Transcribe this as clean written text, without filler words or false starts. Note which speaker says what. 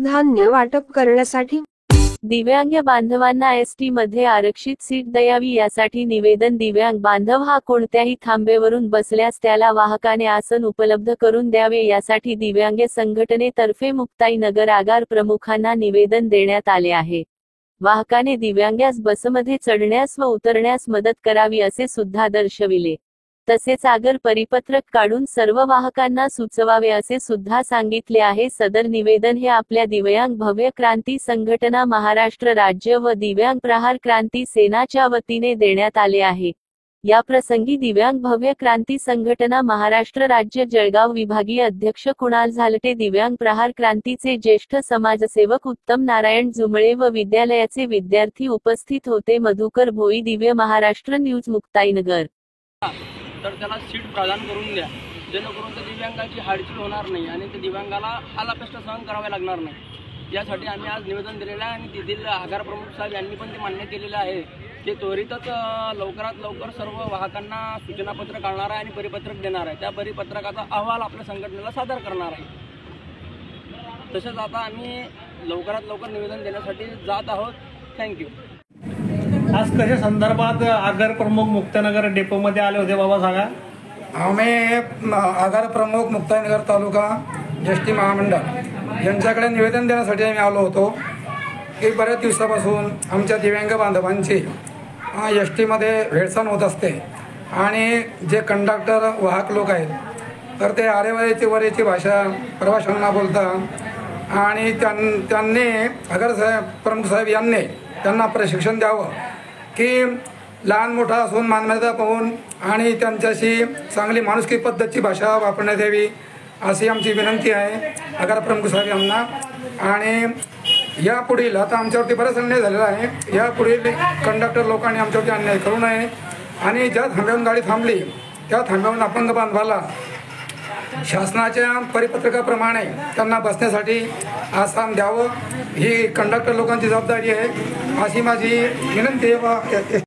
Speaker 1: धान्य वाटप करण्यासाठी
Speaker 2: दिव्यांग बांधवांना एसटी मध्ये आरक्षित सीट द्यावी यासाठी निवेदन। दिव्यांग बांधव हा कोणत्याही थांबेवरून बसल्यास त्याला वाहकाने आसन उपलब्ध करून द्यावे यासाठी दिव्यांग संघटनेतर्फे मुक्ताईनगर आगार प्रमुखांना निवेदन देण्यात आले आहे। वाहकाने दिव्यांगास बसमध्ये चढण्यास व उतरण्यास मदत करावी असे सुद्धा दर्शविले। तसेच आगार परिपत्रक काढून सर्व वाहकांना सुचवावे असे सुद्धा सांगितले आहे। सदर निवेदन हे आपल्या दिव्यांग भव्य क्रांती संघटना महाराष्ट्र राज्य व दिव्यांग प्रहार क्रांती सेनाच्या वतीने देण्यात आले आहे। या प्रसंगी दिव्यांग भव्य क्रांती संघटना महाराष्ट्र राज्य जळगाव विभागीय अध्यक्ष कुणाल झालटे, दिव्यांग प्रहार क्रांतीचे ज्येष्ठ समाजसेवक उत्तम नारायण जुमळे व विद्यालयाचे विद्यार्थी उपस्थित होते। मधुकर भोई, दिव्य महाराष्ट्र न्यूज, मुक्ताईनगर।
Speaker 3: तर त्याला सीट प्रदान करून द्या, जेणेकरून त्या दिव्यांगाची हालचाल होणार नाही आणि त्या दिव्यांगाला हालापेष्ट सहन करावे लागणार नाही। यासाठी आम्ही आज निवेदन दिलेलं आहे आणि तेथील आगार प्रमुख साहेब यांनी पण ते मान्य केलेलं आहे की त्वरितच लवकरात लवकर सर्व वाहकांना सूचनापत्र काढणार आहे आणि परिपत्रक देणार आहे। त्या परिपत्रकाचा अहवाल आपल्या संघटनेला सादर करणार आहे। तसेच आता आम्ही लवकरात लवकर निवेदन देण्यासाठी जात आहोत। थँक्यू।
Speaker 4: आज कशा संदर्भात आगार प्रमुख मुक्ताईनगर डेपो मध्ये आले होते बाबा, सांगा।
Speaker 5: आम्ही आगार प्रमुख मुक्ताईनगर तालुका एसटी महामंडळ यांच्याकडे निवेदन देण्यासाठी आम्ही आलो होतो की बऱ्याच दिवसापासून आमच्या दिव्यांग बांधवांची एसटीमध्ये भेडसावण होत असते आणि जे कंडक्टर वाहक लोक आहेत तर ते वरेची भाषा प्रवाशांना बोलतात आणि त्यांनी आगार प्रमुख साहेब यांनी त्यांना प्रशिक्षण द्यावं की लहान मोठा असून मानमर्यादा पाहून आणि त्यांच्याशी चांगली माणुसकी पद्धतीची भाषा वापरण्यात यावी अशी आमची विनंती आहे आगार प्रमुख साहेब यांना। आणि यापुढील आता आमच्यावरती बराच अन्याय झालेला आहे, यापुढील कंडक्टर लोकांनी आमच्यावरती अन्याय करू नये आणि ज्या थांब्यावरून गाडी थांबली त्या थांब्यावरून अपंग बांधवाला शासनाच्या परिपत्रकाप्रमाणे त्यांना बसण्यासाठी आसन द्यावं ही कंडक्टर लोकांची जबाबदारी आहे अशी माझी विनंती आहे।